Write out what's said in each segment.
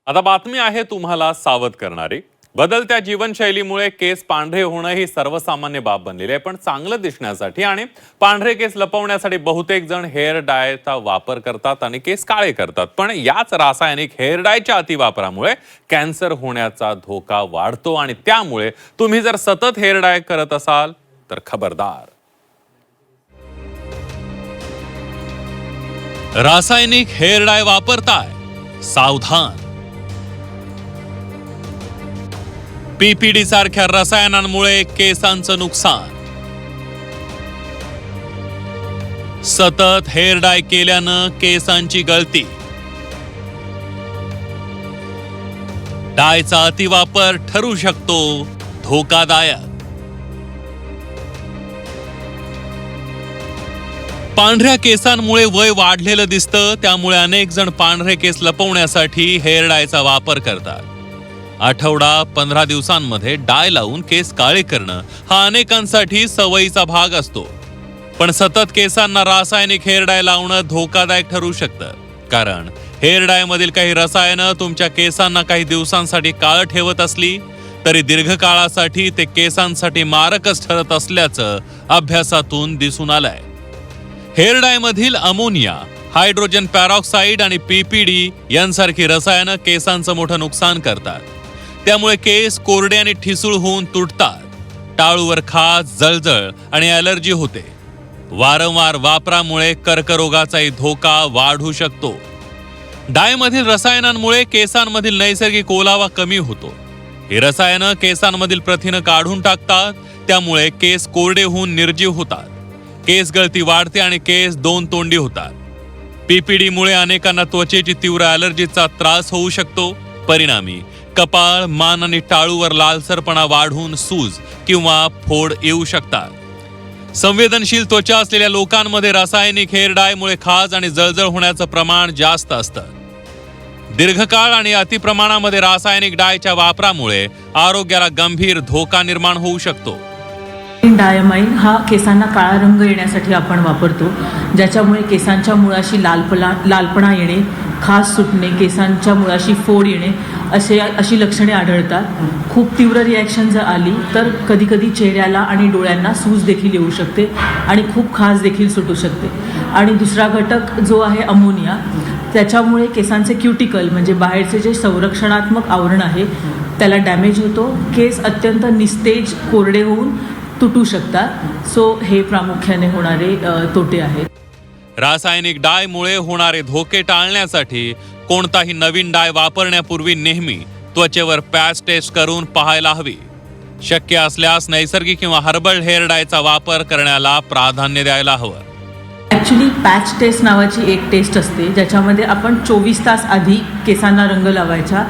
आता बातमी आहे तुम्हाला सावध करणारी। बदलत्या जीवनशैलीमुळे केस पांढरे होणं ही सर्वसामान्य बाब बनलेली आहे। पण चांगलं दिसण्यासाठी आणि पांढरे केस लपवण्यासाठी बहुतेक जण हेअर डायचा वापर करतात आणि केस काळे करतात। पण याच रासायनिक हेअर डायच्या अतिवापरामुळे कॅन्सर होण्याचा धोका वाढतो आणि त्यामुळे तुम्ही जर सतत हेअर डाय करत असाल तर खबरदार। रासायनिक हेअर डाय वापरताय, सावधान। पीपीडी सारख्या रसायनांमुळे केसांचं नुकसान। सतत हेअर डाय केल्यानं केसांची गळती। डायचा अतिवापर ठरू शकतो धोकादायक। पांढऱ्या केसांमुळे वय वाढलेलं दिसतं, त्यामुळे अनेक जण पांढरे केस लपवण्यासाठी हेअर डायचा वापर करतात। आठवडा 15 दिवसांमध्ये डाय लावून केस काळे करणं हा अनेकांसाठी सवयीचा भाग असतो। पण सतत केसांना रासायनिक हेअर डाय लावणं धोकादायक ठरू शकतं, कारण हेअर डाय मधील काही रसायनं तुमच्या केसांना काही दिवसांसाठी काळं ठेवत असली तरी दीर्घकाळासाठी ते केसांसाठी मारकच ठरत असल्याचं अभ्यासातून दिसून आलंय। हेअर डाय मधील अमोनिया, हायड्रोजन पॅरॉक्साइड आणि पीपीडी यांसारखी रसायनं केसांचं मोठं नुकसान करतात। त्यामुळे केस कोरडे आणि ठिसूळ होऊन तुटतात। टाळूवर खाज, जळजळ आणि ॲलर्जी होते। वारंवार वापरामुळे कर्करोगाचाही धोका वाढू शकतो। डायमधील रसायनांमुळे केसांमधील नैसर्गिक ओलावा कमी होतो। ही रसायनं केसांमधील प्रथिनं काढून टाकतात, त्यामुळे केस कोरडे होऊन निर्जीव होतात। केस गळती वाढते आणि केस दोन तोंडी होतात। पीपीडी मुळे अनेकांना त्वचेची तीव्र ॲलर्जीचा त्रास होऊ शकतो। परिणामी कपाळ, मान आणि टाळूवर लालसरपणा वाढून सूज किंवा फोड येऊ शकतात। संवेदनशील त्वचा असलेल्या लोकांमध्ये रासायनिक हेअर डायमुळे खाज आणि जळजळ होण्याचं प्रमाण जास्त असतं। दीर्घकाळ आणि अतिप्रमाणामध्ये रासायनिक डायच्या वापरामुळे आरोग्याला गंभीर धोका निर्माण होऊ शकतो। डायमाइन हा केसांना काळा रंग येण्यासाठी आपण वापरतो, ज्याच्यामुळे केसांच्या मुळाशी लालपणा येणे, खाज सुटणे, केसांच्या मुळाशी फोड येणे अशी लक्षणे आढळतात। खूप तीव्र रिॲक्शन जर आली तर कधीकधी चेहऱ्याला आणि डोळ्यांना सूज देखील येऊ शकते आणि खूप खाज देखील सुटू शकते। आणि दुसरा घटक जो आहे अमोनिया, त्याच्यामुळे केसांचे क्युटिकल म्हणजे बाहेरचे जे संरक्षणात्मक आवरण आहे त्याला डॅमेज होतो। केस अत्यंत निस्तेज, कोरडे होऊन तुटू शकतात। सो हे प्रामुख्याने होणारे तोटे आहेत। रासायनिक डायमुळे होणारे धोके टाळण्यासाठी कोणताही नवीन डाय वापरण्यापूर्वी नेहमी त्वचेवर पॅच टेस्ट करून पाहायला हवी। शक्य असल्यास नैसर्गिक किंवा हर्बल हेअर डायचा वापर करण्याला प्राधान्य द्यायला हवं। ॲक्च्युली पॅच टेस्ट नावाची एक टेस्ट असते, ज्याच्यामध्ये आपण 24 तास आधी केसांना रंग लावायचा।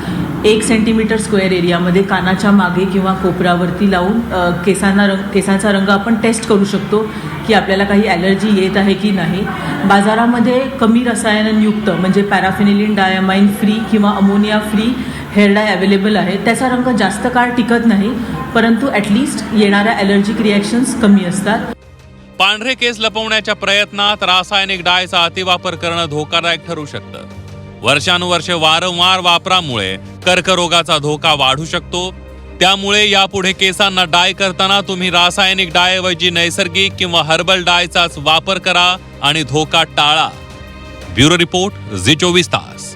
1 सेंटीमीटर स्क्वेअर एरियामध्ये कानाच्या मागे किंवा कोपरावरती लावून केसांचा रंग आपण टेस्ट करू शकतो की आपल्याला काही ॲलर्जी येत आहे की नाही। बाजारामध्ये कमी रसायनयुक्त म्हणजे पॅराफिनिलिन, डायमाइन फ्री किंवा ammonia free hair dye available आहे। त्याचा रंग जास्त काळ टिकत नाही, परंतु ॲटलिस्ट येणाऱ्या ॲलर्जिक रिॲक्शन्स कमी असतात। पांढरे केस लपवण्याच्या प्रयत्नात रासायनिक डायचा अतिवापर करणं धोकादायक ठरू शकतं। वर्षानुवर्षे वारंवार वापरामुळे कर्करोगाचा धोका वाढू शकतो। त्यामुळे यापुढे केसांना डाय करताना तुम्ही रासायनिक डायऐवजी नैसर्गिक किंवा हर्बल डायचाच वापर करा आणि धोका टाळा। ब्युरो रिपोर्ट, झी 24 तास।